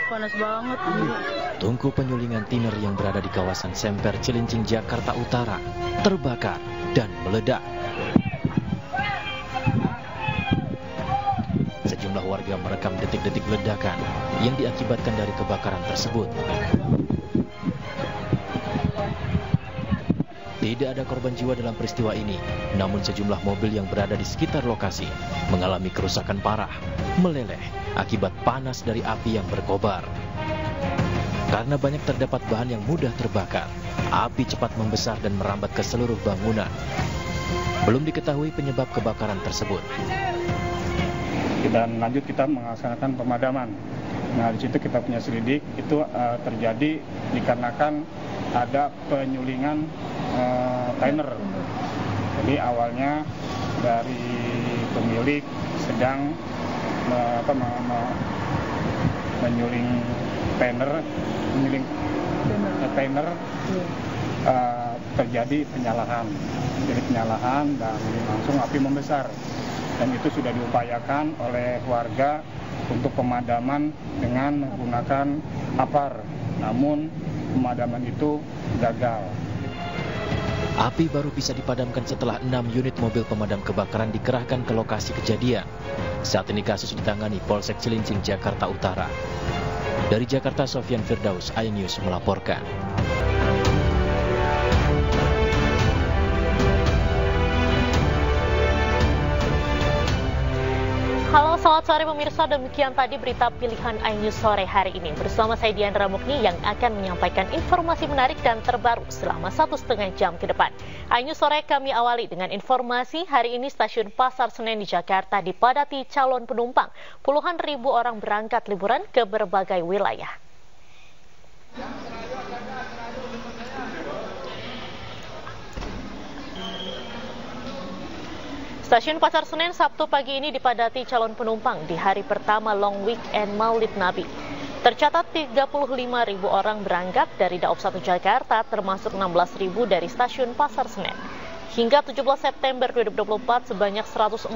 Panas banget. Tungku penyulingan tiner yang berada di kawasan Semper, Cilincing, Jakarta Utara terbakar dan meledak. Sejumlah warga merekam detik-detik ledakan yang diakibatkan dari kebakaran tersebut. Tidak ada korban jiwa dalam peristiwa ini, namun sejumlah mobil yang berada di sekitar lokasi mengalami kerusakan parah, meleleh akibat panas dari api yang berkobar. Karena banyak terdapat bahan yang mudah terbakar, api cepat membesar dan merambat ke seluruh bangunan. Belum diketahui penyebab kebakaran tersebut. Dan lanjut kita melaksanakan pemadaman. Nah, di situ kita punya selidik itu terjadi dikarenakan ada penyulingan timer. Jadi awalnya dari pemilik sedang menyuling timer, terjadi penyalahan. Jadi penyalahan dan langsung api membesar. Dan itu sudah diupayakan oleh warga untuk pemadaman dengan menggunakan APAR. Namun pemadaman itu gagal. Api baru bisa dipadamkan setelah 6 unit mobil pemadam kebakaran dikerahkan ke lokasi kejadian. Saat ini kasus ditangani Polsek Cilincing, Jakarta Utara. Dari Jakarta, Sofyan Firdaus, iNews melaporkan. Halo, selamat sore pemirsa. Demikian tadi berita pilihan iNews sore hari ini. Bersama saya Diandra Mukni yang akan menyampaikan informasi menarik dan terbaru selama 1,5 jam ke depan. iNews sore kami awali dengan informasi hari ini stasiun Pasar Senen di Jakarta dipadati calon penumpang. Puluhan ribu orang berangkat liburan ke berbagai wilayah. Stasiun Pasar Senen Sabtu pagi ini dipadati calon penumpang di hari pertama long weekend Maulid Nabi. Tercatat 35.000 orang berangkat dari Daob 1 Jakarta, termasuk 16.000 dari stasiun Pasar Senen. Hingga 17 September 2024, sebanyak 114.000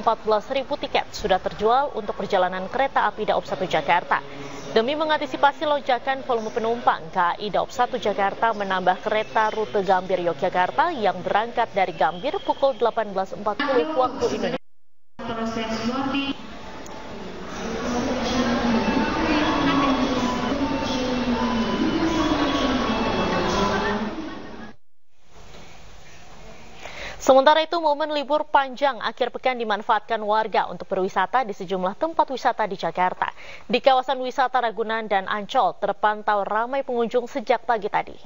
tiket sudah terjual untuk perjalanan kereta api Daob 1 Jakarta. Demi mengantisipasi lonjakan volume penumpang, KAI Daob 1 Jakarta menambah kereta rute Gambir Yogyakarta yang berangkat dari Gambir pukul 18.40 waktu Indonesia. Sementara itu, momen libur panjang akhir pekan dimanfaatkan warga untuk berwisata di sejumlah tempat wisata di Jakarta. Di kawasan wisata Ragunan dan Ancol terpantau ramai pengunjung sejak pagi tadi.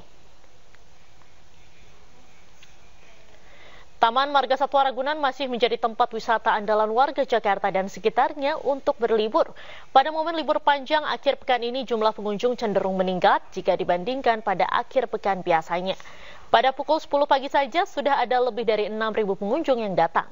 Taman Marga Satwa Ragunan masih menjadi tempat wisata andalan warga Jakarta dan sekitarnya untuk berlibur. Pada momen libur panjang akhir pekan ini, jumlah pengunjung cenderung meningkat jika dibandingkan pada akhir pekan biasanya. Pada pukul 10 pagi saja sudah ada lebih dari 6.000 pengunjung yang datang.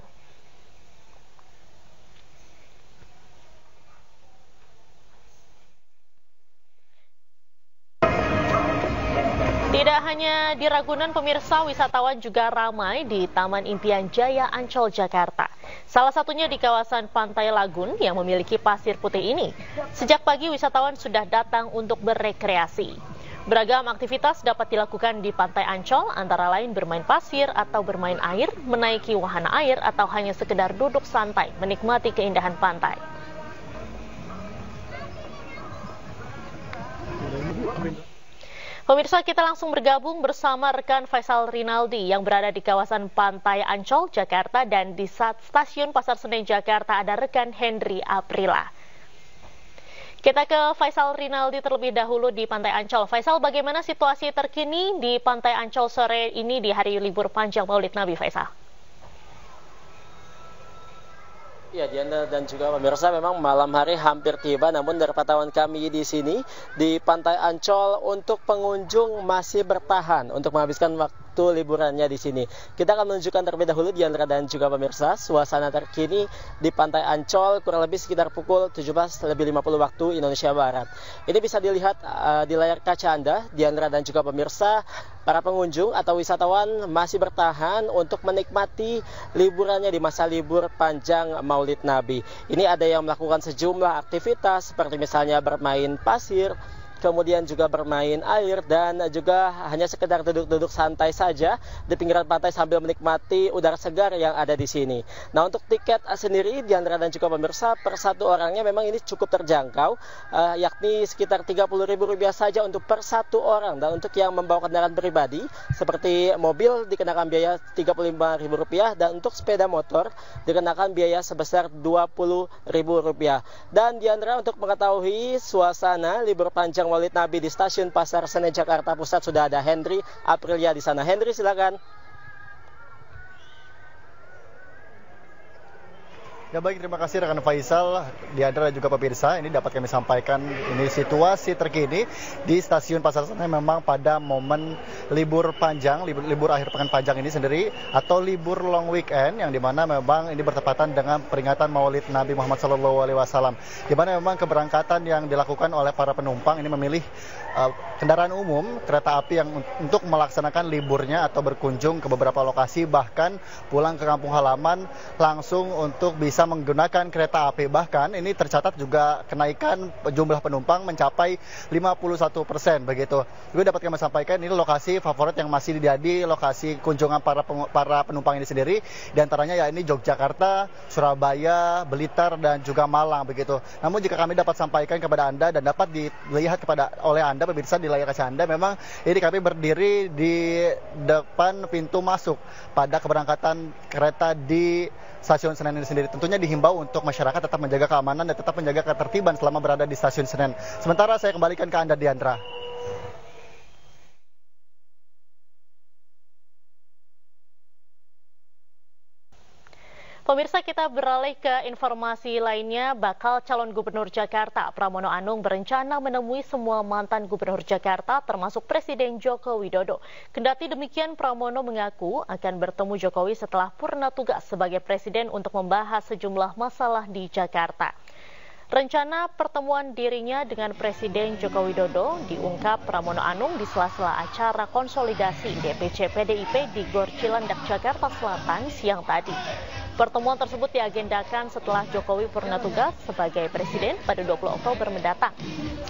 Tidak hanya di Ragunan, pemirsa, wisatawan juga ramai di Taman Impian Jaya Ancol, Jakarta. Salah satunya di kawasan Pantai Lagun yang memiliki pasir putih ini. Sejak pagi wisatawan sudah datang untuk berrekreasi. Beragam aktivitas dapat dilakukan di Pantai Ancol, antara lain bermain pasir atau bermain air, menaiki wahana air, atau hanya sekedar duduk santai menikmati keindahan pantai. Pemirsa, kita langsung bergabung bersama rekan Faisal Rinaldi yang berada di kawasan Pantai Ancol, Jakarta, dan di stasiun Pasar Senen, Jakarta ada rekan Henry Aprila. Kita ke Faisal Rinaldi terlebih dahulu di Pantai Ancol. Faisal, bagaimana situasi terkini di Pantai Ancol sore ini di hari libur panjang Maulid Nabi, Faisal? Ya, Diana dan juga pemirsa, memang malam hari hampir tiba, namun dari pantauan kami di sini di Pantai Ancol untuk pengunjung masih bertahan untuk menghabiskan waktu waktu liburannya di sini. Kita akan menunjukkan terlebih dahulu Diandra dan juga pemirsa suasana terkini di Pantai Ancol kurang lebih sekitar pukul 17.50 waktu Indonesia Barat. Ini bisa dilihat di layar kaca Anda, Diandra dan juga pemirsa, para pengunjung atau wisatawan masih bertahan untuk menikmati liburannya di masa libur panjang Maulid Nabi. Ini ada yang melakukan sejumlah aktivitas seperti misalnya bermain pasir, kemudian juga bermain air, dan juga hanya sekedar duduk-duduk santai saja di pinggiran pantai sambil menikmati udara segar yang ada di sini. Nah, untuk tiket sendiri Diandra dan juga pemirsa, per satu orangnya memang ini cukup terjangkau, yakni sekitar Rp30.000 saja untuk per satu orang. Dan untuk yang membawa kendaraan pribadi seperti mobil dikenakan biaya Rp35.000, dan untuk sepeda motor dikenakan biaya sebesar Rp20.000. Dan Diandra, untuk mengetahui suasana libur panjang Maulid Nabi di Stasiun Pasar Senen Jakarta Pusat sudah ada Henry Aprilia di sana. Henry, silakan. Ya baik, terima kasih rekan Faisal, Diandra dan juga pemirsa. Ini dapat kami sampaikan, ini situasi terkini di Stasiun Pasar Senen memang pada momen libur panjang, libur akhir pekan panjang ini sendiri, atau libur long weekend, yang dimana memang ini bertepatan dengan peringatan Maulid Nabi Muhammad SAW, dimana memang keberangkatan yang dilakukan oleh para penumpang ini memilih kendaraan umum, kereta api yang untuk melaksanakan liburnya atau berkunjung ke beberapa lokasi, bahkan pulang ke kampung halaman langsung untuk bisa menggunakan kereta api. Bahkan ini tercatat juga kenaikan jumlah penumpang mencapai 51% begitu. Juga dapat kami sampaikan ini lokasi favorit yang masih jadi lokasi kunjungan para penumpang ini sendiri. Di antaranya ya ini Yogyakarta, Surabaya, Blitar dan juga Malang begitu. Namun jika kami dapat sampaikan kepada Anda dan dapat dilihat oleh Anda pemirsa di layar kaca Anda, memang ini kami berdiri di depan pintu masuk pada keberangkatan kereta di Stasiun Senen ini sendiri. Tentunya dihimbau untuk masyarakat tetap menjaga keamanan dan tetap menjaga ketertiban selama berada di Stasiun Senen. Sementara saya kembalikan ke Anda, Diandra. Pemirsa, kita beralih ke informasi lainnya. Bakal calon gubernur Jakarta Pramono Anung berencana menemui semua mantan gubernur Jakarta termasuk Presiden Joko Widodo. Kendati demikian, Pramono mengaku akan bertemu Jokowi setelah purna tugas sebagai presiden untuk membahas sejumlah masalah di Jakarta. Rencana pertemuan dirinya dengan Presiden Joko Widodo diungkap Pramono Anung di sela-sela acara konsolidasi DPC PDIP di Gor Cilandak, Jakarta Selatan siang tadi. Pertemuan tersebut diagendakan setelah Jokowi purna tugas sebagai presiden pada 20 Oktober mendatang.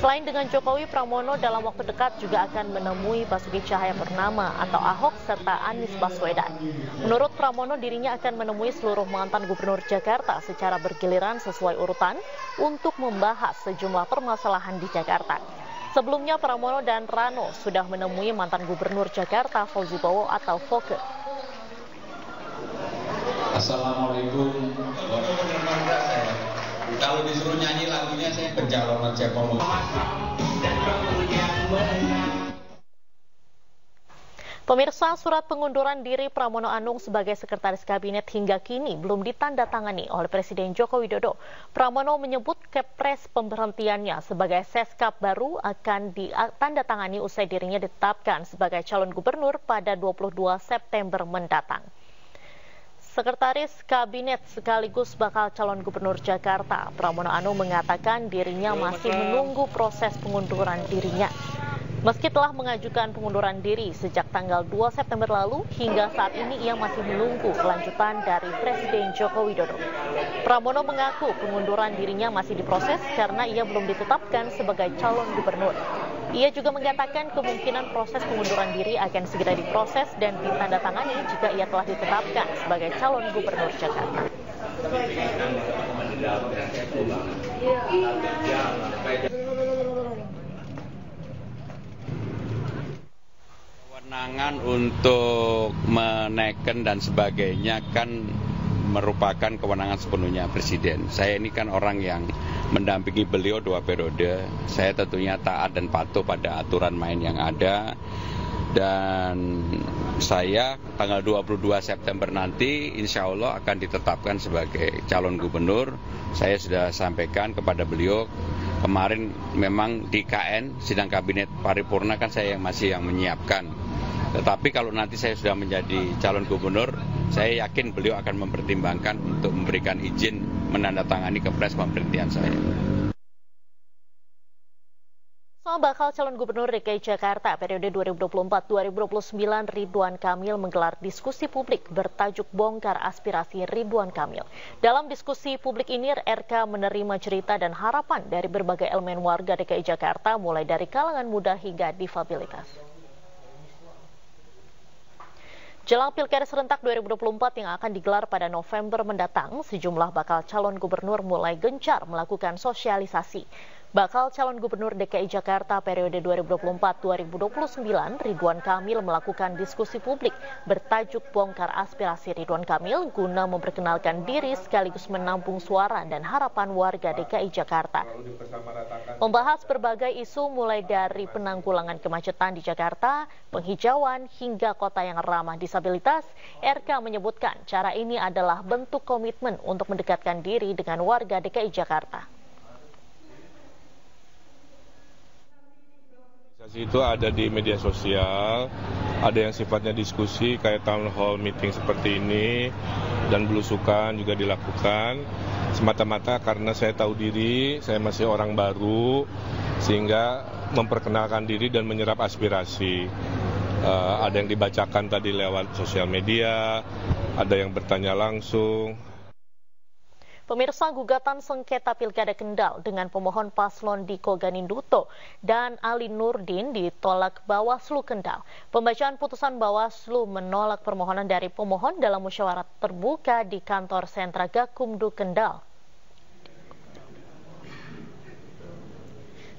Selain dengan Jokowi, Pramono dalam waktu dekat juga akan menemui Basuki Cahayapurnama atau Ahok serta Anies Baswedan. Menurut Pramono, dirinya akan menemui seluruh mantan gubernur Jakarta secara bergiliran sesuai urutan untuk membahas sejumlah permasalahan di Jakarta. Sebelumnya, Pramono dan Rano sudah menemui mantan gubernur Jakarta Fauzi Bowo atau Foke. Assalamualaikum. Kalau disuruh nyanyi lagunya saya pencalonan siapa mau. Pemirsa, surat pengunduran diri Pramono Anung sebagai Sekretaris Kabinet hingga kini belum ditandatangani oleh Presiden Joko Widodo. Pramono menyebut kepres pemberhentiannya sebagai Seskap baru akan ditandatangani usai dirinya ditetapkan sebagai calon gubernur pada 22 September mendatang. Sekretaris Kabinet sekaligus bakal calon gubernur Jakarta, Pramono Anung mengatakan dirinya masih menunggu proses pengunduran dirinya. Meski telah mengajukan pengunduran diri sejak tanggal 2 September lalu, hingga saat ini ia masih menunggu kelanjutan dari Presiden Joko Widodo. Pramono mengaku pengunduran dirinya masih diproses karena ia belum ditetapkan sebagai calon gubernur. Ia juga mengatakan kemungkinan proses pengunduran diri akan segera diproses dan ditandatangani jika ia telah ditetapkan sebagai calon gubernur Jakarta. Kewenangan untuk menaikkan dan sebagainya kan merupakan kewenangan sepenuhnya Presiden. Saya ini kan orang yang mendampingi beliau 2 periode. Saya tentunya taat dan patuh pada aturan main yang ada. Dan saya tanggal 22 September nanti insya Allah akan ditetapkan sebagai calon gubernur. Saya sudah sampaikan kepada beliau kemarin memang di KN, sidang kabinet paripurna kan saya masih yang menyiapkan. Tetapi kalau nanti saya sudah menjadi calon gubernur, saya yakin beliau akan mempertimbangkan untuk memberikan izin menandatangani kepres pemberhentian saya. Soal bakal calon gubernur DKI Jakarta periode 2024-2029, Ridwan Kamil menggelar diskusi publik bertajuk Bongkar Aspirasi Ridwan Kamil. Dalam diskusi publik ini, RK menerima cerita dan harapan dari berbagai elemen warga DKI Jakarta, mulai dari kalangan muda hingga difabilitas. Jelang Pilkada serentak 2024 yang akan digelar pada November mendatang, sejumlah bakal calon gubernur mulai gencar melakukan sosialisasi. Bakal calon gubernur DKI Jakarta periode 2024-2029, Ridwan Kamil melakukan diskusi publik bertajuk Bongkar Aspirasi Ridwan Kamil guna memperkenalkan diri sekaligus menampung suara dan harapan warga DKI Jakarta. Membahas berbagai isu mulai dari penanggulangan kemacetan di Jakarta, penghijauan hingga kota yang ramah disabilitas, RK menyebutkan cara ini adalah bentuk komitmen untuk mendekatkan diri dengan warga DKI Jakarta. Itu ada di media sosial, ada yang sifatnya diskusi kayak town hall meeting seperti ini, dan belusukan juga dilakukan semata-mata karena saya tahu diri, saya masih orang baru, sehingga memperkenalkan diri dan menyerap aspirasi. Ada yang dibacakan tadi lewat sosial media, ada yang bertanya langsung. Pemirsa, gugatan sengketa Pilkada Kendal dengan pemohon paslon Diko Ganinduto dan Ali Nurdin ditolak Bawaslu Kendal. Pembacaan putusan Bawaslu menolak permohonan dari pemohon dalam musyawarah terbuka di kantor sentra Gakumdu Kendal.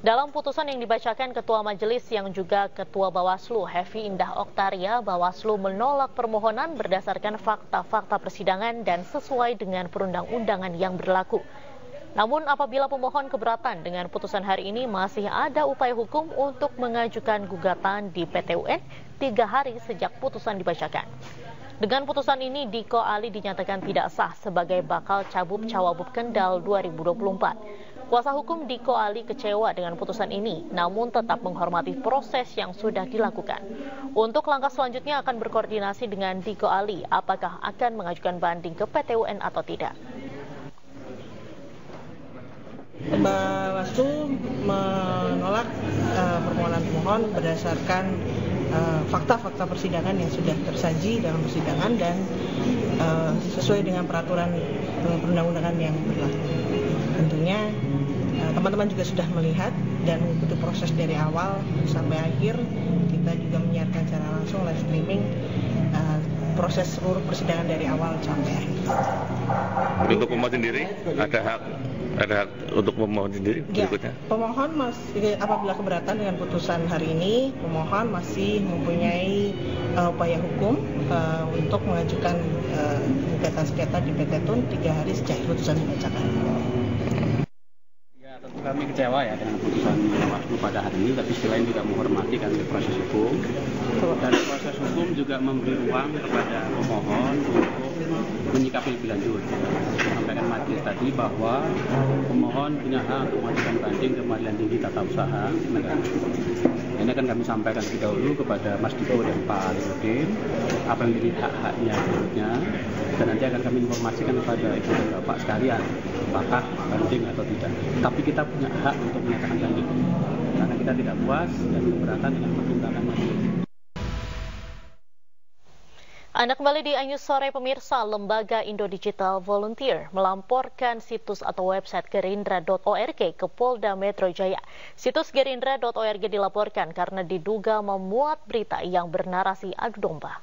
Dalam putusan yang dibacakan Ketua Majelis yang juga Ketua Bawaslu, Hefi Indah Oktaria, Bawaslu menolak permohonan berdasarkan fakta-fakta persidangan dan sesuai dengan perundang-undangan yang berlaku. Namun apabila pemohon keberatan dengan putusan hari ini, masih ada upaya hukum untuk mengajukan gugatan di PT UN 3 hari sejak putusan dibacakan. Dengan putusan ini, Diko Ali dinyatakan tidak sah sebagai bakal Cagup-Cawagup Kendal 2024. Kuasa hukum Diko Ali kecewa dengan putusan ini, namun tetap menghormati proses yang sudah dilakukan. Untuk langkah selanjutnya akan berkoordinasi dengan Diko Ali, apakah akan mengajukan banding ke PT UN atau tidak. Bawaslu menolak permohonan pemohon berdasarkan fakta-fakta persidangan yang sudah tersaji dalam persidangan dan sesuai dengan peraturan perundang-undangan yang berlaku. Tentunya teman-teman juga sudah melihat dan mengikuti proses dari awal sampai akhir. Kita juga menyiarkan secara langsung live streaming proses seluruh persidangan dari awal sampai akhir. Untuk pemohon sendiri ada hak untuk pemohon sendiri berikutnya. Ya, pemohon masih apabila keberatan dengan putusan hari ini, pemohon masih mempunyai upaya hukum untuk mengajukan gugatan sengketa di PT TUN 3 hari sejak putusan dibacakan. Kami kecewa ya dengan putusan Bawaslu pada hari ini, tapi selain juga menghormati kan proses hukum, dan proses hukum juga memberi ruang kepada pemohon untuk menyikapi lebih lanjut. Sampaikan majelis tadi bahwa pemohon punya hak untuk mengajukan banding ke Pengadilan Tinggi Tata Usaha Negara. Ini akan kami sampaikan terlebih dahulu kepada Mas Diko dan Pak Ali Nurdin apa yang menjadi hak-haknya berikutnya, dan nanti akan kami informasikan kepada Ibu dan Bapak sekalian apakah banding atau tidak. Tapi kita punya hak untuk menyatakan banding karena kita tidak puas dan keberatan dengan pertimbangan majelis. Anda kembali di Anyus Sore, pemirsa. Lembaga Indo Digital Volunteer melamporkan situs atau website gerindra.org ke Polda Metro Jaya. Situs gerindra.org dilaporkan karena diduga memuat berita yang bernarasi adu domba.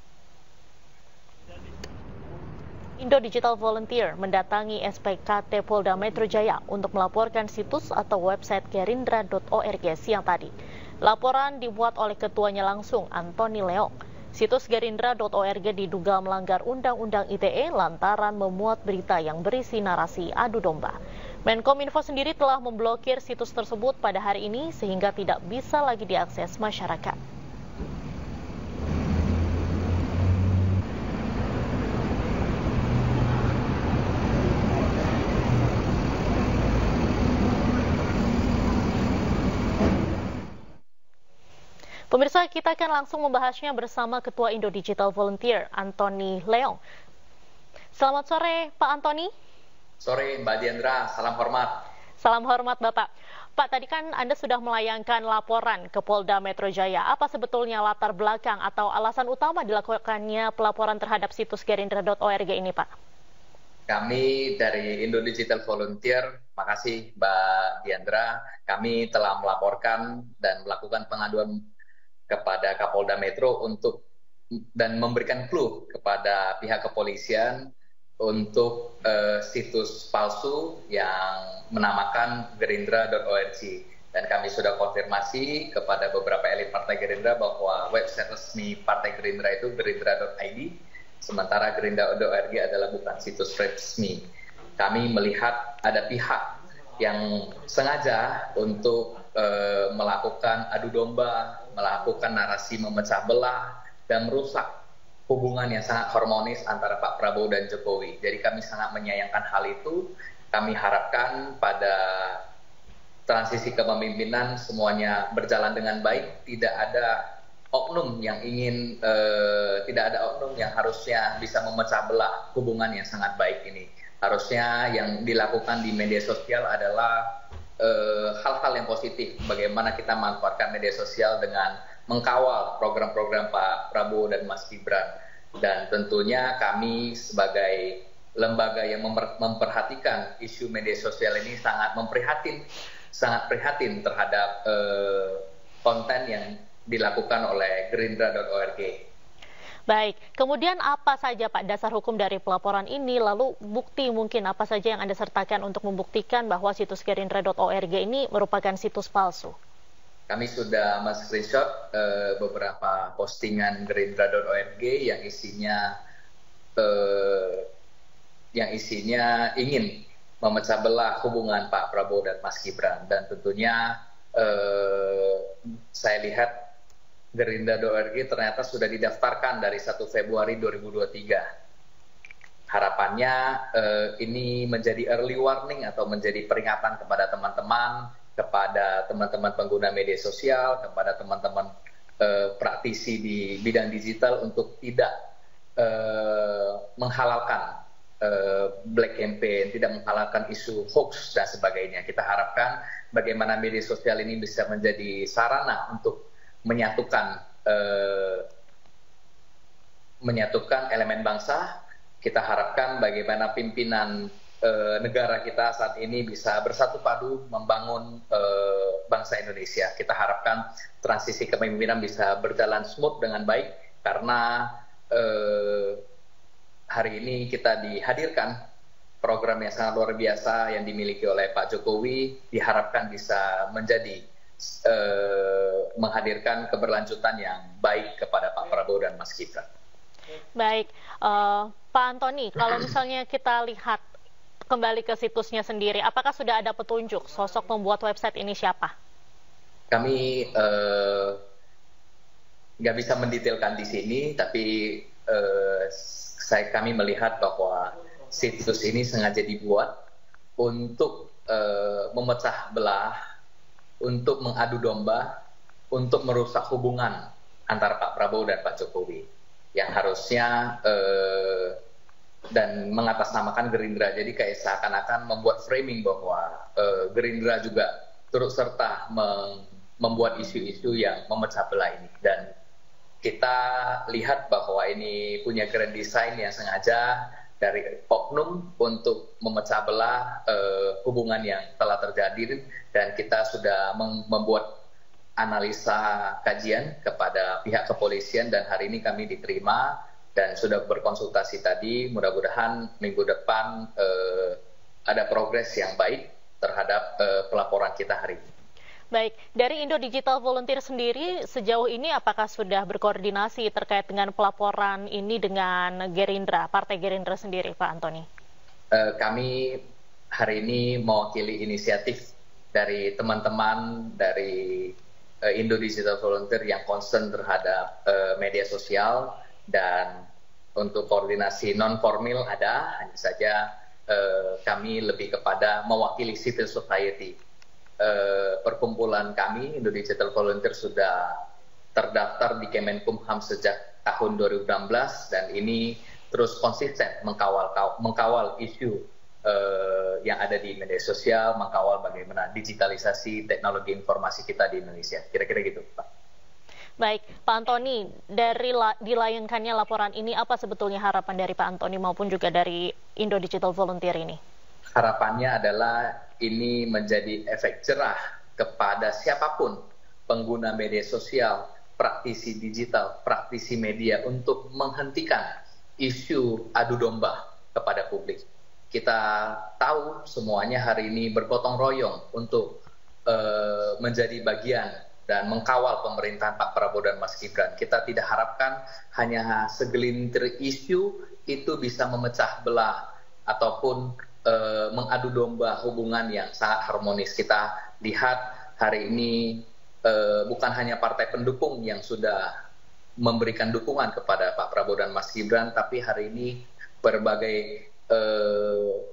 Indo Digital Volunteer mendatangi SPKT Polda Metro Jaya untuk melaporkan situs atau website gerindra.org siang tadi. Laporan dibuat oleh ketuanya langsung, Antoni Leong. Situs gerindra.org diduga melanggar Undang-Undang ITE lantaran memuat berita yang berisi narasi adu domba. Menkominfo sendiri telah memblokir situs tersebut pada hari ini sehingga tidak bisa lagi diakses masyarakat. Pemirsa, kita akan langsung membahasnya bersama Ketua Indo Digital Volunteer, Antony Leong. Selamat sore, Pak Antony. Sore, Mbak Diandra. Salam hormat. Salam hormat, Bapak. Pak, tadi kan Anda sudah melayangkan laporan ke Polda Metro Jaya. Apa sebetulnya latar belakang atau alasan utama dilakukannya pelaporan terhadap situs gerindra.org ini, Pak? Kami dari Indo Digital Volunteer, makasih Mbak Diandra, kami telah melaporkan dan melakukan pengaduan kepada Kapolda Metro dan memberikan clue kepada pihak kepolisian untuk situs palsu yang menamakan gerindra.org. Dan kami sudah konfirmasi kepada beberapa elit Partai Gerindra bahwa website resmi Partai Gerindra itu gerindra.id, sementara gerindra.org adalah bukan situs resmi. Kami melihat ada pihak yang sengaja untuk melakukan adu domba, melakukan narasi memecah belah, dan merusak hubungan yang sangat harmonis antara Pak Prabowo dan Jokowi. Jadi kami sangat menyayangkan hal itu. Kami harapkan pada transisi kepemimpinan semuanya berjalan dengan baik, tidak ada oknum yang harusnya bisa memecah belah hubungan yang sangat baik ini. Harusnya yang dilakukan di media sosial adalah hal-hal yang positif, bagaimana kita manfaatkan media sosial dengan mengkawal program-program Pak Prabowo dan Mas Gibran. Dan tentunya kami sebagai lembaga yang memperhatikan isu media sosial ini sangat prihatin terhadap konten yang dilakukan oleh gerindra.org. Baik, kemudian apa saja Pak dasar hukum dari pelaporan ini, lalu bukti mungkin apa saja yang Anda sertakan untuk membuktikan bahwa situs gerindra.org ini merupakan situs palsu? Kami sudah men-screenshot beberapa postingan gerindra.org yang isinya ingin memecah belah hubungan Pak Prabowo dan Mas Gibran. Dan tentunya saya lihat gerindra.org ternyata sudah didaftarkan dari 1 Februari 2023. Harapannya ini menjadi early warning atau menjadi peringatan kepada teman-teman pengguna media sosial, kepada teman-teman praktisi di bidang digital untuk tidak menghalalkan black campaign, tidak menghalalkan isu hoax dan sebagainya. Kita harapkan bagaimana media sosial ini bisa menjadi sarana untuk menyatukan elemen bangsa. Kita harapkan bagaimana pimpinan negara kita saat ini bisa bersatu padu membangun bangsa Indonesia. Kita harapkan transisi kepemimpinan bisa berjalan smooth dengan baik, karena hari ini kita dihadirkan program yang sangat luar biasa yang dimiliki oleh Pak Jokowi, diharapkan bisa menjadi menghadirkan keberlanjutan yang baik kepada Pak Prabowo dan Mas Gibran. Baik, Pak Antony, kalau misalnya kita lihat kembali ke situsnya sendiri, apakah sudah ada petunjuk sosok pembuat website ini siapa? Kami nggak bisa mendetailkan di sini, tapi kami melihat bahwa situs ini sengaja dibuat untuk memecah belah, untuk mengadu domba, untuk merusak hubungan antara Pak Prabowo dan Pak Jokowi yang harusnya dan mengatasnamakan Gerindra. Jadi kayak seakan-akan membuat framing bahwa Gerindra juga turut serta membuat isu-isu yang memecah belah ini. Dan kita lihat bahwa ini punya grand design yang sengaja dari oknum untuk memecah belah hubungan yang telah terjadi, dan kita sudah membuat analisa kajian kepada pihak kepolisian, dan hari ini kami diterima dan sudah berkonsultasi tadi. Mudah-mudahan minggu depan ada progres yang baik terhadap pelaporan kita hari ini. Baik, dari Indo Digital Volunteer sendiri sejauh ini apakah sudah berkoordinasi terkait dengan pelaporan ini dengan Gerindra, Partai Gerindra sendiri, Pak Antony? Kami hari ini mewakili inisiatif dari teman-teman dari Indo Digital Volunteer yang concern terhadap media sosial, dan untuk koordinasi non-formal ada, hanya saja kami lebih kepada mewakili civil society. Perkumpulan kami, Indo Digital Volunteer, sudah terdaftar di Kemenkumham sejak tahun 2016 dan ini terus konsisten mengkawal isu yang ada di media sosial, mengkawal bagaimana digitalisasi teknologi informasi kita di Indonesia. Kira-kira gitu, Pak. Baik, Pak Antoni, dari dilayangkannya laporan ini, apa sebetulnya harapan dari Pak Antoni maupun juga dari Indo Digital Volunteer ini? Harapannya adalah ini menjadi efek jerah kepada siapapun pengguna media sosial, praktisi digital, praktisi media untuk menghentikan isu adu domba kepada publik. Kita tahu semuanya hari ini bergotong royong untuk menjadi bagian dan mengkawal pemerintahan Pak Prabowo dan Mas Gibran. Kita tidak harapkan hanya segelintir isu itu bisa memecah belah ataupun mengadu domba hubungan yang sangat harmonis. Kita lihat hari ini bukan hanya partai pendukung yang sudah memberikan dukungan kepada Pak Prabowo dan Mas Gibran, tapi hari ini berbagai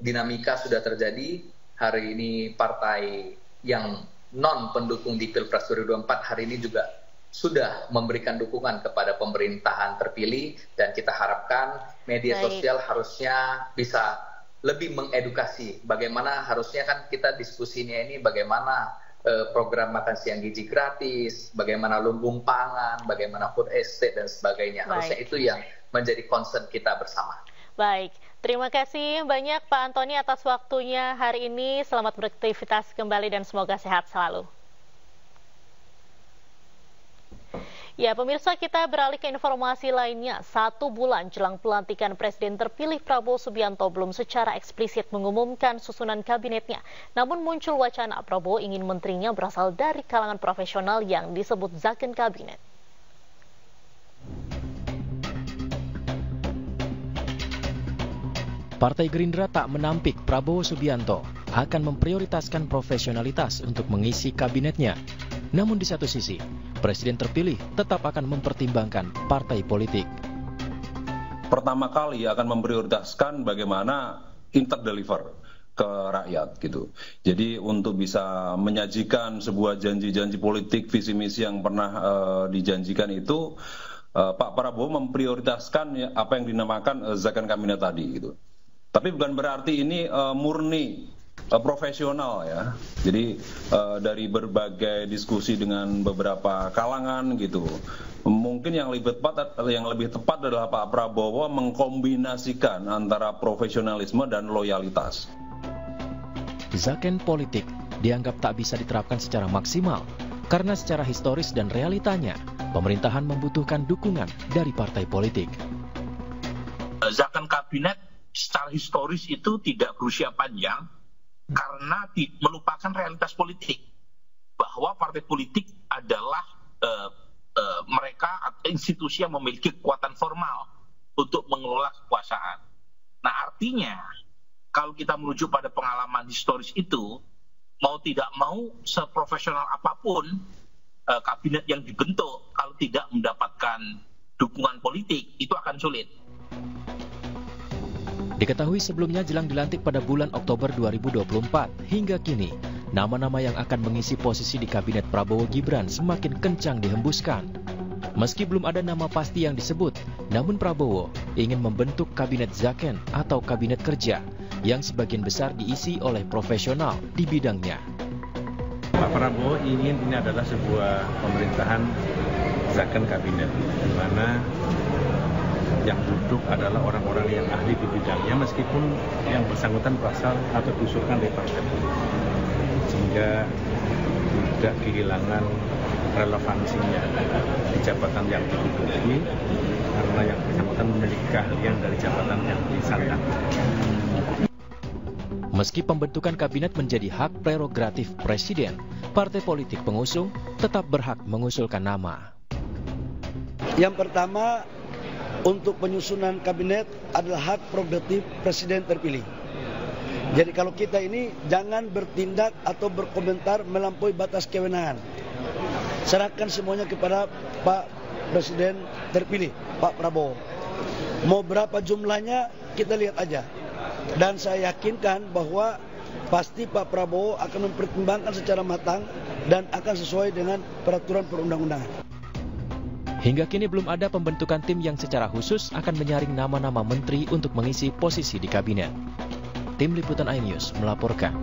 dinamika sudah terjadi. Hari ini partai yang non pendukung di Pilpres 2024 hari ini juga sudah memberikan dukungan kepada pemerintahan terpilih, dan kita harapkan media sosial harusnya bisa lebih mengedukasi bagaimana harusnya kan kita diskusinya ini bagaimana program makan siang gizi gratis, bagaimana lumbung pangan, bagaimana food estate dan sebagainya. Harusnya itu yang menjadi concern kita bersama. Baik, terima kasih banyak Pak Antoni atas waktunya hari ini. Selamat beraktivitas kembali dan semoga sehat selalu. Ya, pemirsa, kita beralih ke informasi lainnya. 1 bulan jelang pelantikan Presiden terpilih Prabowo Subianto belum secara eksplisit mengumumkan susunan kabinetnya. Namun muncul wacana Prabowo ingin menterinya berasal dari kalangan profesional yang disebut Zakon Kabinet. Partai Gerindra tak menampik Prabowo Subianto akan memprioritaskan profesionalitas untuk mengisi kabinetnya. Namun di satu sisi, Presiden terpilih tetap akan mempertimbangkan partai politik. Pertama kali akan memprioritaskan bagaimana interdeliver ke rakyat gitu. Jadi untuk bisa menyajikan sebuah janji-janji politik, visi misi yang pernah dijanjikan itu, Pak Prabowo memprioritaskan apa yang dinamakan Zakon Kabinet tadi gitu. Tapi bukan berarti ini murni profesional ya. Jadi dari berbagai diskusi dengan beberapa kalangan gitu. Mungkin yang lebih tepat adalah Pak Prabowo mengkombinasikan antara profesionalisme dan loyalitas. Zakon politik dianggap tak bisa diterapkan secara maksimal karena secara historis dan realitanya pemerintahan membutuhkan dukungan dari partai politik. Zakon kabinet secara historis itu tidak berusia panjang karena melupakan realitas politik, bahwa partai politik adalah mereka atau institusi yang memiliki kekuatan formal untuk mengelola kekuasaan. Nah, artinya kalau kita merujuk pada pengalaman historis itu, mau tidak mau seprofesional apapun kabinet yang dibentuk, kalau tidak mendapatkan dukungan politik itu akan sulit. Diketahui sebelumnya jelang dilantik pada bulan Oktober 2024, hingga kini nama-nama yang akan mengisi posisi di kabinet Prabowo Gibran semakin kencang dihembuskan. Meski belum ada nama pasti yang disebut, namun Prabowo ingin membentuk kabinet Zakon atau kabinet kerja yang sebagian besar diisi oleh profesional di bidangnya. Pak Prabowo ingin ini adalah sebuah pemerintahan Zakon kabinet, di mana yang duduk adalah orang-orang yang ahli di bidangnya, meskipun yang bersangkutan berasal atau diusulkan dari partai politik, sehingga tidak kehilangan relevansinya di jabatan yang diduduki, karena yang bersangkutan memiliki keahlian dari jabatan yang disandang. Meski pembentukan kabinet menjadi hak prerogatif Presiden, partai politik pengusung tetap berhak mengusulkan nama. Yang pertama, untuk penyusunan kabinet adalah hak prerogatif Presiden terpilih. Jadi kalau kita ini jangan bertindak atau berkomentar melampaui batas kewenangan. Serahkan semuanya kepada Pak Presiden terpilih, Pak Prabowo. Mau berapa jumlahnya kita lihat aja. Dan saya yakinkan bahwa pasti Pak Prabowo akan mempertimbangkan secara matang dan akan sesuai dengan peraturan perundang-undangan. Hingga kini belum ada pembentukan tim yang secara khusus akan menyaring nama-nama menteri untuk mengisi posisi di kabinet. Tim Liputan iNews melaporkan.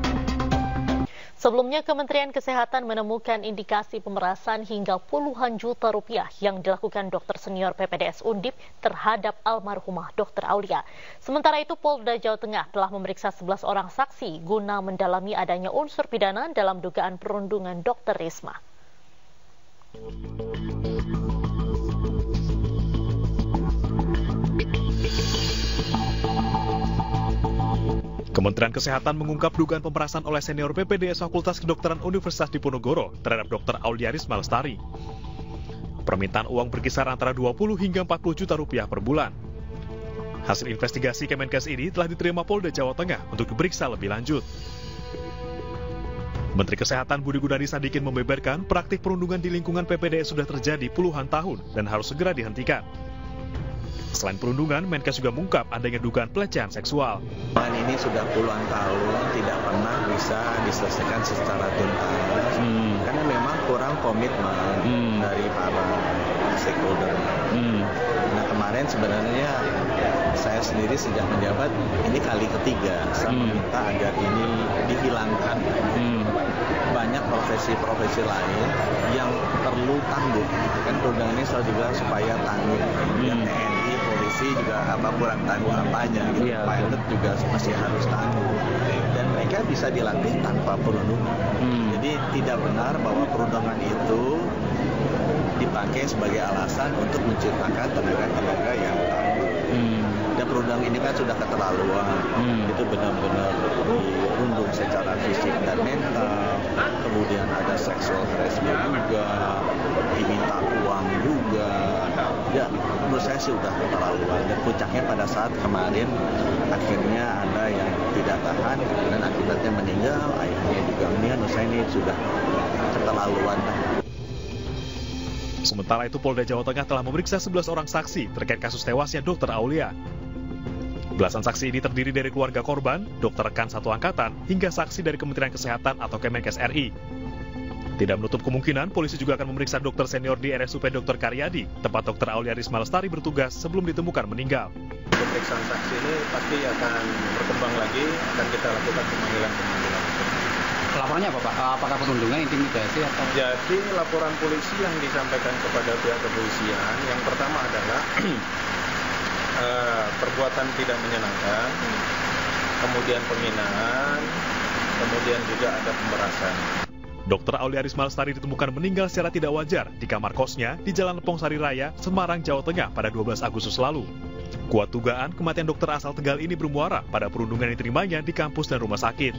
Sebelumnya, Kementerian Kesehatan menemukan indikasi pemerasan hingga puluhan juta rupiah yang dilakukan dokter senior PPDS Undip terhadap almarhumah Dr. Aulia. Sementara itu, Polda Jawa Tengah telah memeriksa 11 orang saksi guna mendalami adanya unsur pidana dalam dugaan perundungan Dr. Risma. Kementerian Kesehatan mengungkap dugaan pemerasan oleh senior PPDS Fakultas Kedokteran Universitas Diponegoro terhadap Dr. Aulia Risma Lestari. Permintaan uang berkisar antara 20 hingga 40 juta rupiah per bulan. Hasil investigasi Kemenkes ini telah diterima Polda Jawa Tengah untuk diperiksa lebih lanjut. Menteri Kesehatan Budi Gunadi Sadikin membeberkan praktik perundungan di lingkungan PPDS sudah terjadi puluhan tahun dan harus segera dihentikan. Selain perundungan, Menkes juga mengungkap adanya dugaan pelecehan seksual. Ini sudah puluhan tahun tidak pernah bisa diselesaikan secara tuntas, karena memang kurang komitmen dari para stakeholder. Nah, kemarin sebenarnya saya sendiri sejak menjabat ini kali ketiga saya meminta agar ini dihilangkan. Banyak profesi-profesi lain yang perlu tangguh. Kan perundungan ini selalu juga supaya tangguh. TNI, polisi juga kurang tangguh apanya. Gitu. Pilot juga masih harus tangguh. Dan mereka bisa dilatih tanpa perundungan. Jadi tidak benar bahwa perundungan itu dipakai sebagai alasan untuk menciptakan tenaga-tenaga yang tangguh. Dan perundungan ini kan sudah keterlaluan. Itu benar-benar dirundung secara fisik dan mental. Kemudian ada sexual harassment juga, diminta uang juga. Ya, menurut saya sih sudah keterlaluan. Dan puncaknya pada saat kemarin akhirnya ada yang tidak tahan dan akibatnya meninggal, ayahnya juga meninggal. Menurut saya ini sudah keterlaluan. Sementara itu, Polda Jawa Tengah telah memeriksa 11 orang saksi terkait kasus tewasnya Dr. Aulia. Belasan saksi ini terdiri dari keluarga korban, dokter rekan satu angkatan, hingga saksi dari Kementerian Kesehatan atau Kemenkes RI. Tidak menutup kemungkinan, polisi juga akan memeriksa dokter senior di RSUP Dr. Karyadi, tempat Dr. Aulia Risma Lestari bertugas sebelum ditemukan meninggal. Pemeriksaan saksi ini pasti akan berkembang lagi, dan kita lakukan pemanggilan-pemanggilan. Laporannya apa, Pak? Apakah perundungan, intimidasi, atau? Jadi, laporan polisi yang disampaikan kepada pihak kepolisian, yang pertama adalah perbuatan tidak menyenangkan, kemudian penghinaan, kemudian juga ada pemerasan. Dr. Aulia Risma Lestari ditemukan meninggal secara tidak wajar di kamar kosnya di Jalan Lepong Sari Raya, Semarang, Jawa Tengah pada 12 Agustus lalu. Kuat dugaan kematian dokter asal Tegal ini bermuara pada perundungan yang diterimanya di kampus dan rumah sakit.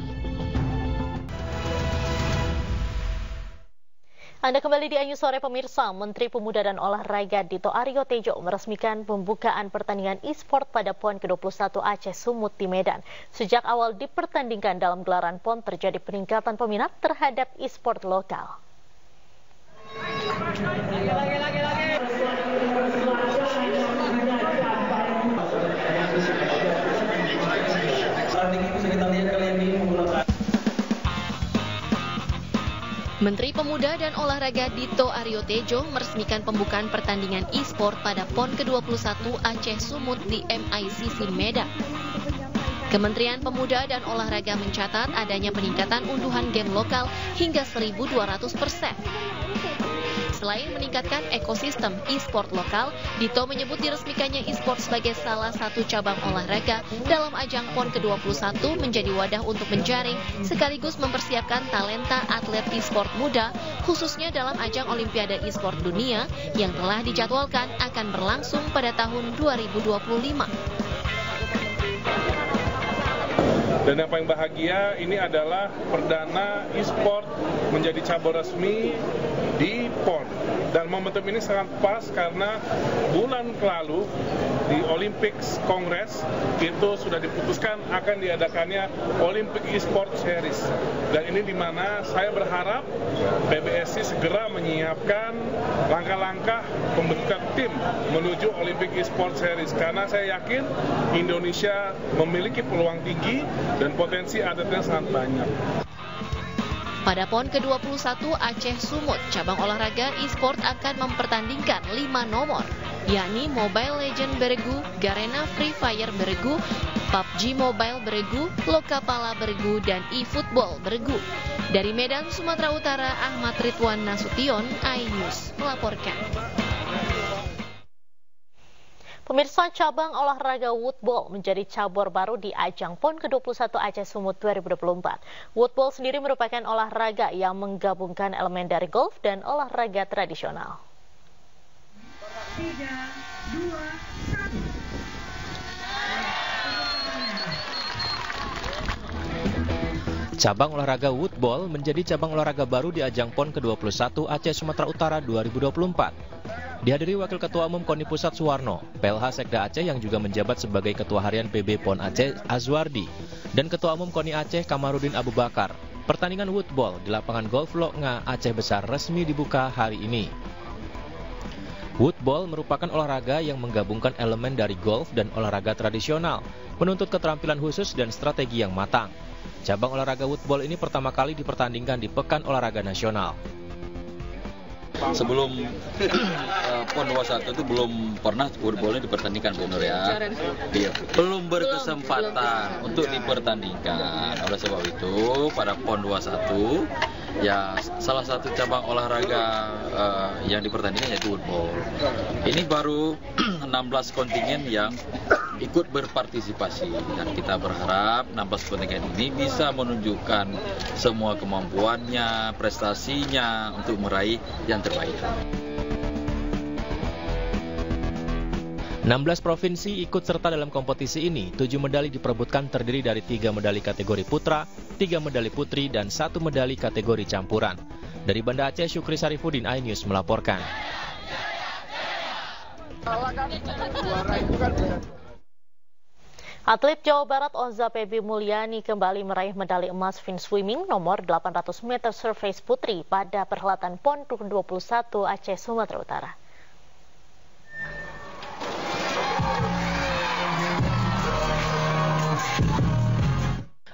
Anda kembali di iNews Sore pemirsa. Menteri Pemuda dan Olahraga Dito Aryo Tejo meresmikan pembukaan pertandingan e-sport pada PON ke-21 Aceh Sumut di Medan. Sejak awal dipertandingkan dalam gelaran PON terjadi peningkatan peminat terhadap e-sport lokal. Menteri Pemuda dan Olahraga Dito Aryo Tejo meresmikan pembukaan pertandingan e-sport pada PON ke-21 Aceh Sumut di MICC Medan. Kementerian Pemuda dan Olahraga mencatat adanya peningkatan unduhan game lokal hingga 1.200%. Selain meningkatkan ekosistem e-sport lokal, Dito menyebut diresmikannya e-sport sebagai salah satu cabang olahraga dalam ajang PON ke-21 menjadi wadah untuk menjaring sekaligus mempersiapkan talenta atlet e-sport muda, khususnya dalam ajang Olimpiade e-sport dunia yang telah dijadwalkan akan berlangsung pada tahun 2025. Dan yang paling bahagia ini adalah perdana e-sport menjadi cabang resmi di PON. Dan momentum ini sangat pas karena bulan lalu di Olympics Congress itu sudah diputuskan akan diadakannya Olympic e-sport series. Dan ini di mana saya berharap PBSI segera menyiapkan langkah-langkah pembentukan tim menuju Olympic e-sport series. Karena saya yakin Indonesia memiliki peluang tinggi dan potensi atletnya sangat banyak. Pada PON ke-21 Aceh Sumut, cabang olahraga e-sport akan mempertandingkan 5 nomor, yakni Mobile Legends Beregu, Garena Free Fire Beregu, PUBG Mobile Beregu, Lokapala Beregu, dan eFootball Beregu. Dari Medan, Sumatera Utara, Ahmad Ridwan Nasution, iNews melaporkan. Pemirsa, cabang olahraga woodball menjadi cabur baru di ajang PON ke-21 Aceh Sumut 2024. Woodball sendiri merupakan olahraga yang menggabungkan elemen dari golf dan olahraga tradisional. 3, 2, 1. Cabang olahraga woodball menjadi cabang olahraga baru di ajang PON ke-21 Aceh Sumatera Utara 2024. Dihadiri Wakil Ketua Umum KONI Pusat Suwarno, PLH Sekda Aceh yang juga menjabat sebagai Ketua Harian PB PON Aceh Azwardi, dan Ketua Umum KONI Aceh Kamarudin Abu Bakar. Pertandingan woodball di lapangan golf Loknga Aceh Besar resmi dibuka hari ini. Woodball merupakan olahraga yang menggabungkan elemen dari golf dan olahraga tradisional, menuntut keterampilan khusus dan strategi yang matang. Cabang olahraga woodball ini pertama kali dipertandingkan di Pekan Olahraga Nasional. Sebelum PON 21 itu belum pernah woodballnya dipertandingkan, Bu Nur ya. Belum berkesempatan untuk dipertandingkan. Oleh sebab itu pada PON 21 ya salah satu cabang olahraga yang dipertandingkan yaitu woodball. Ini baru 16 kontingen yang ikut berpartisipasi dan kita berharap 16 kontingen ini bisa menunjukkan semua kemampuannya, prestasinya untuk meraih yang terbaik. 16 provinsi ikut serta dalam kompetisi ini. 7 medali diperebutkan terdiri dari 3 medali kategori putra, 3 medali putri, dan 1 medali kategori campuran. Dari Banda Aceh, Syukri Sarifudin, iNews melaporkan. Atlet Jawa Barat Oza Pebi Mulyani kembali meraih medali emas fin swimming nomor 800 meter surface putri pada perhelatan PON ke-21 Aceh Sumatera Utara.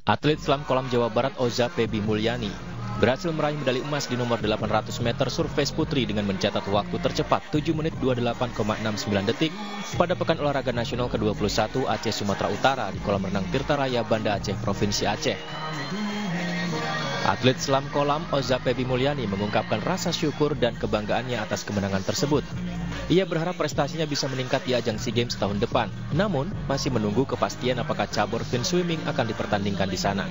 Atlet selam kolam Jawa Barat Oza Pebi Mulyani berhasil meraih medali emas di nomor 800 meter surface putri dengan mencatat waktu tercepat 7 menit 28,69 detik pada Pekan Olahraga Nasional ke-21 Aceh Sumatera Utara di kolam renang Tirta Raya Banda Aceh, Provinsi Aceh. Atlet selam kolam Oza Pebi Mulyani mengungkapkan rasa syukur dan kebanggaannya atas kemenangan tersebut. Ia berharap prestasinya bisa meningkat di ajang SEA Games tahun depan, namun masih menunggu kepastian apakah cabur fin swimming akan dipertandingkan di sana.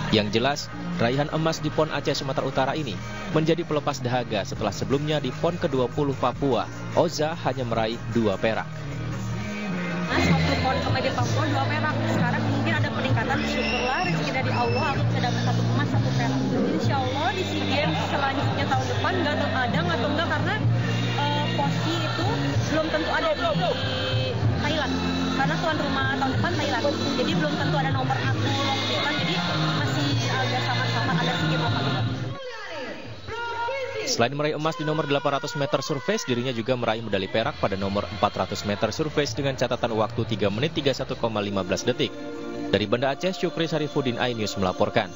Yang jelas, raihan emas di PON Aceh Sumatera Utara ini menjadi pelepas dahaga setelah sebelumnya di PON ke-20 Papua, Oza hanya meraih 2 perak. Waktu PON ke Papua 2 perak, sekarang mungkin ada peningkatan, syukurlah rezeki dari Allah, aku bisa dapat 1 emas 1 perak. Insya Allah di SEA Games selanjutnya tahun depan nggak ada atau enggak, karena posisi itu belum tentu ada di Thailand, karena tuan rumah tahun depan Thailand, jadi belum tentu ada nomor aku long depan, jadi masih agak sama-sama ada sedikit apa gitu. Selain meraih emas di nomor 800 meter surface, dirinya juga meraih medali perak pada nomor 400 meter surface dengan catatan waktu 3 menit 31,15 detik. Dari Banda Aceh, Syukri Sarifudin, iNews melaporkan.